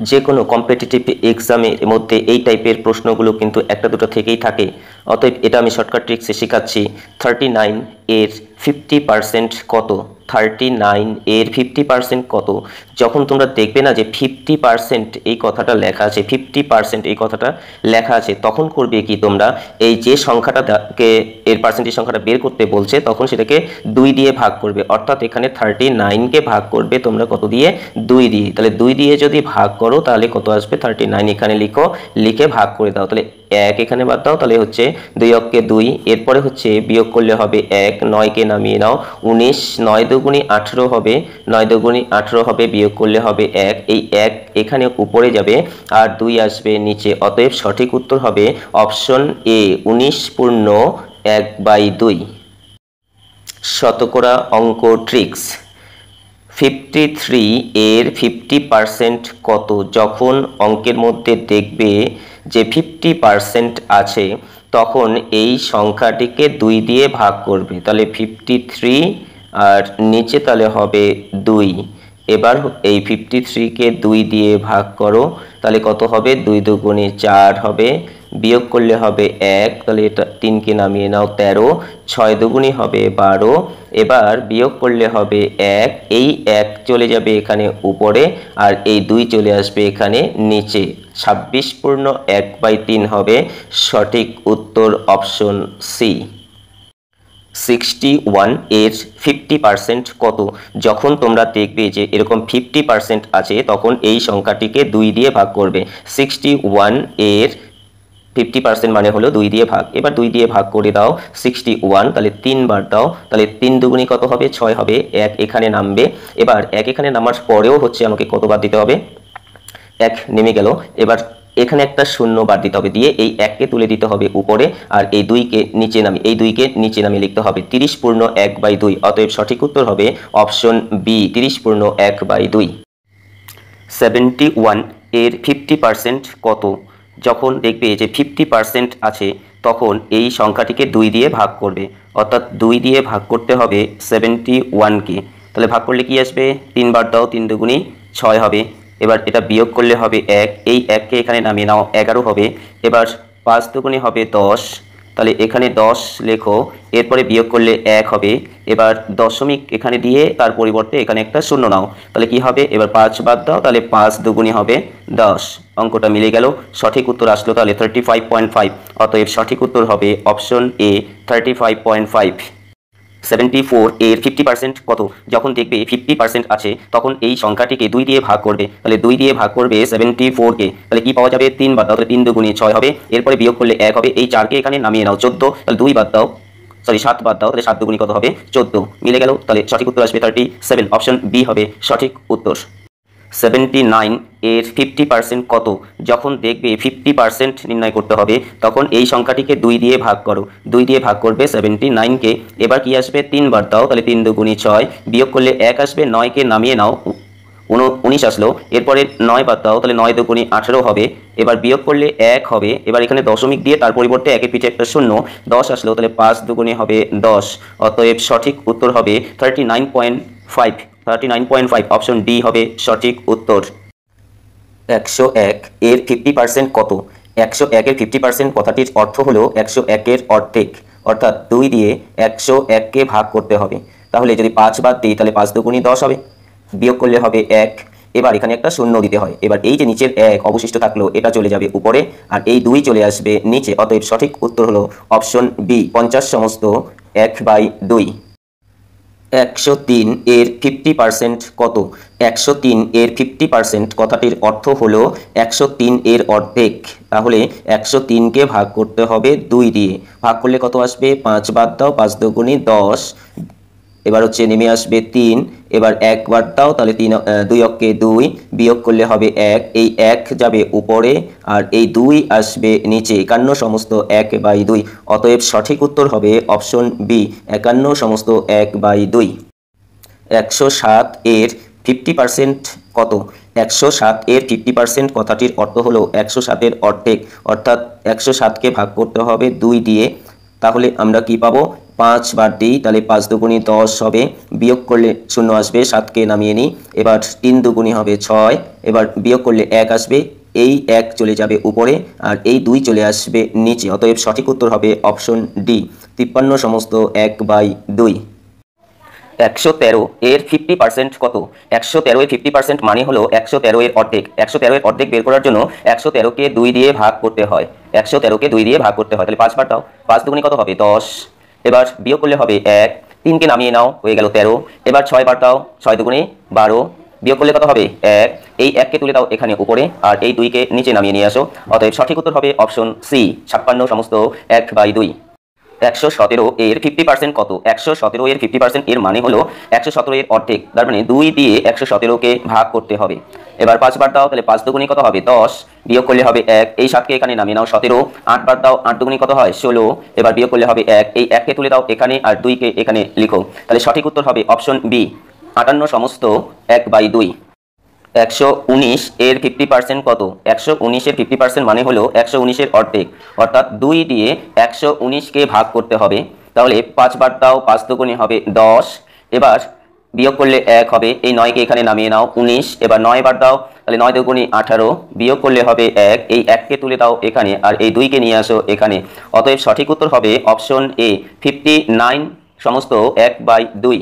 যে কোনো কম্পিটিটিভ এক্সামের মধ্যে এই টাইপের প্রশ্নগুলো কিন্তু একটা দুটো থেকেই থাকে। অতএব এটা আমি শর্টকাট ট্রিক্সে শেখাচ্ছি। 39 এর 50% কত? 39 এর 50% কত? যখন তোমরা দেখবে না যে 50% এই কথাটা লেখা আছে, 50% এই কথাটা লেখা আছে, তখন করবে কি তোমরা, এই যে সংখ্যাটাকে এর পার্সেন্টেজ সংখ্যাটা বের করতে বলছে তখন সেটাকে 2 দিয়ে ভাগ করবে। অর্থাৎ এখানে 39কে ভাগ করবে তোমরা কত দিয়ে? 2 দিয়ে। তাহলে 2 দিয়ে যদি ভাগ করো তাহলে কত আসবে? 39 এখানে লিখো, লিখে ভাগ করে দাও। তাহলে 1 এখানে বাদ দাও, তাহলে হচ্ছে 2 অক্ষে 2। এরপরে হচ্ছে বিয়োগ করলে হবে 1, 9কে নামিয়ে নাও, 19, 9 দুগুণি 18 হবে, 9 দুগুণি 18 হবে, বিয়োগ করলে হবে 1। এই 1 এখানে উপরে যাবে আর 2 আসবে নিচে। অতএব সঠিক উত্তর হবে অপশন এ, 19 পূর্ণ 1/2। শতকরা অঙ্ক ট্রিক্স। 53 এর 50% কত? যখন অঙ্কের মধ্যে দেখবে যে 50% আছে তখন এই সংখ্যাটিকে 2 দিয়ে ভাগ করবে। তাহলে 53 আর নিচে তাহলে হবে 2। এবার এই 53কে 2 দিয়ে ভাগ করো, তাহলে কত হবে? 2 দুগুণে 4 হবে, বিয়োগ করলে হবে 1, তাহলে এটা 3কে নামিয়ে নাও, 13, 6 দুগুণি হবে 12, এবার বিয়োগ করলে হবে 1, এই 1 চলে যাবে এখানে উপরে আর এই 2 চলে আসবে এখানে নিচে। 26 পূর্ণ 1/3 হবে সঠিক উত্তর অপশন সি। 61 এর 50% কত? যখন তোমরা দেখবে যে এরকম 50% আছে তখন এই সংখ্যাটিকে 2 দিয়ে ভাগ করবে। 61 এর 50% মানে হলো 2 দিয়ে ভাগ। এবার 2 দিয়ে ভাগ করে দাও 61, তাহলে 3 বার দাও, তাহলে 3 দুগুণি কত হবে? 6 হবে। 1 এখানে নামবে, এবার 1 এখানে নামার পরেও হচ্ছে আমাকে কত বার দিতে হবে? 1 নেমে গেল। এবার এখানে একটা শূন্য বার দিতে হবে, দিয়ে এই 1কে তুলে দিতে হবে উপরে আর এই 2কে নিচে নামিয়ে, এই 2কে নিচে নামিয়ে লিখতে হবে 30 পূর্ণ 1/2। অতএব সঠিক উত্তর হবে অপশন বি, 30 পূর্ণ 1/2। 71 এর 50% কত? যখন দেখবে যে 50% আছে তখন এই সংখ্যাটিকে 2 দিয়ে ভাগ করবে। অর্থাৎ 2 দিয়ে ভাগ করতে হবে 71কে। তাহলে ভাগ করলে কি আসবে? 3 বার দাও, 3 দুগুণি 6 হবে। এবার এটা বিয়োগ করলে হবে 1, এই 1কে এখানে নামিয়ে নাও, 11 হবে। এবার 5 দুগুণি হবে 10, তাহলে এখানে 10 লেখো, এরপরে বিয়োগ করলে 1 হবে। এবার দশমিক এখানে দিয়ে তার পরিবর্তে এখানে একটা শূন্য নাও, তাহলে কি হবে? এবার 5 বাদ দাও, তাহলে 5 দুগুণি হবে 10। অঙ্কটা মিলে গেল, সঠিক উত্তর আসলো তাহলে 35.5। অতএব সঠিক উত্তর হবে অপশন এ, 35.5। 74 এর 50% কত? যখন দেখবে 50% আছে তখন এই সংখ্যাটিকে 2 দিয়ে ভাগ করবে। তাহলে 2 দিয়ে ভাগ করবে 74কে, তাহলে কি পাওয়া যাবে? 3 বাদ দাও, তাহলে 3 দুগুণে 6 হবে। এরপরে বিয়োগ করলে 1 হবে, এই 4কে এখানে নামিয়ে নাও, 14, তাহলে 2 বাদ দাও, 7 বাদ দাও, তাহলে 7 দুগুণি কত হবে? 14। মিলে গেল, তাহলে সঠিক উত্তর আসবে 37। অপশন বি হবে সঠিক উত্তর। 79 এর 50% কত? যখন দেখবে 50% নির্ণয় করতে হবে তখন এই সংখ্যাটিকে 2 দিয়ে ভাগ করো। 2 দিয়ে ভাগ করবে 79কে, এবার কি আসবে? 3 বার দাও, তাহলে 3 দুগুণি 6, বিয়োগ করলে 1 আসবে, 9কে নামিয়ে নাও, 19 আসলো। এরপরে 9 বাদ দাও, তাহলে 9 দুগুণি 18 হবে। এবার বিয়োগ করলে 1 হবে। এবার এখানে দশমিক দিয়ে তার পরিবর্তে 1-এর পিঠে একটা শূন্য, 10 আসলো, তাহলে 5 দুগুণি হবে 10। অতএব সঠিক উত্তর হবে 39.5। 39.5 অপশন ডি হবে সঠিক উত্তর। 101 এর 50% কত? 101 এর 50% কথাটির অর্থ হলো 101 এর অর্ধেক, অর্থাৎ 2 দিয়ে 101কে ভাগ করতে হবে। তাহলে যদি 5 বাদ দিই তাহলে 5 দুগুণি 10 হবে, বিয়োগ করলে হবে 1। এবার এখানে একটা শূন্য দিতে হয়। এবার এই যে নিচের 1 অবশিষ্ট থাকলো এটা চলে যাবে উপরে আর এই 2 চলে আসবে নিচে। অতএব সঠিক উত্তর হলো অপশন বি, 50 সমস্ত 1/2। 103 এর 50% কত? 103 এর 50% কথাটির অর্থ হলো 103 এর অর্ধেক। তাহলে 103কে ভাগ করতে হবে 2 দিয়ে। ভাগ করলে কত আসবে? 5 বাদ দাও, 5 দুগুণি 10, এবার হচ্ছে নেমে আসবে 3, এবার 1 বাদ দাও, তাহলে 2 অক্ষে 2, বিয়োগ করলে হবে 1, এই 1 যাবে উপরে আর এই 2 আসবে নিচে। 51 সমস্ত 1/2। অতএব সঠিক উত্তর হবে অপশন বি, 51 সমস্ত 1/2। 107 এর 50% কত? 107 এর 50% কথাটির অর্থ হলো 107 এর অর্ধেক, অর্থাৎ 107কে ভাগ করতে হবে 2 দিয়ে। তাহলে আমরা কি পাবো? 5 বার দিই তাহলে 5 দুগুণী 10 হবে, বিয়োগ করলে 0 আসবে, 7কে নামিয়ে নিই। এবার 3 দুগুণী হবে 6, এবার বিয়োগ করলে 1 আসবে, এই 1 চলে যাবে উপরে আর এই 2 চলে আসবে নিচে। অতএব সঠিক উত্তর হবে অপশন ডি, 53 সমস্ত 1/2। 113 এর 50% কত? 113 এর 50% মানে হলো 113 এর অর্ধেক। 113 এর অর্ধেক বের করার জন্য 113কে 2 দিয়ে ভাগ করতে হয়। 113কে 2 দিয়ে ভাগ করতে হয়, তাহলে 5 বার দাও, 5 দুগুণী কত হবে? 10। এবার বিয়োগ করলে হবে 1, 3কে নামিয়ে নাও, হয়ে গেল 13। এবার 6 বার দাও, 6 দুগুণী 12, বিয়োগ করলে কত হবে? 1। এই 1কে তুলে দাও এখানে উপরে আর এই 2কে নিচে নামিয়ে নিয়ে আসো। অতএব সঠিক উত্তর হবে অপশন সি, 56 সমস্ত 1/2। 117 এর 50% কত? 117 এর 50% এর মানে হলো 117 এর অর্ধেক, তার মানে 2 দিয়ে 117কে ভাগ করতে হবে। এবার 5 বার দাও, তাহলে 5 দুগুণী কত হবে? 10, বিয়োগ করলে হবে 1, এই 7কে এখানে নামিয়ে নাও, 17। 8 বার দাও, 8 দুগুণী কত হয়? 16, এবার বিয়োগ করলে হবে 1, এই 1কে তুলে দাও এখানে আর 2কে এখানে লিখো, তাহলে সঠিক উত্তর হবে অপশন বি, 58 সমস্ত 1/2। 119 এর 50% কত? 119 এর 50% মানে হলো 119 এর অর্ধেক, অর্থাৎ 2 দিয়ে 119কে ভাগ করতে হবে। তাহলে 5 বার দাও, 5 দুগুণী হবে 10, এবার বিয়োগ করলে 1 হবে, এই 9কে এখানে নামিয়ে নাও, 19। এবার 9 বার দাও, তাহলে 9 দুগুণী 18, বিয়োগ করলে হবে 1, এই 1কে তুলে দাও এখানে আর এই 2কে নিয়ে আসো এখানে। অতএব সঠিক উত্তর হবে অপশন এ, 59 সমস্ত 1/2।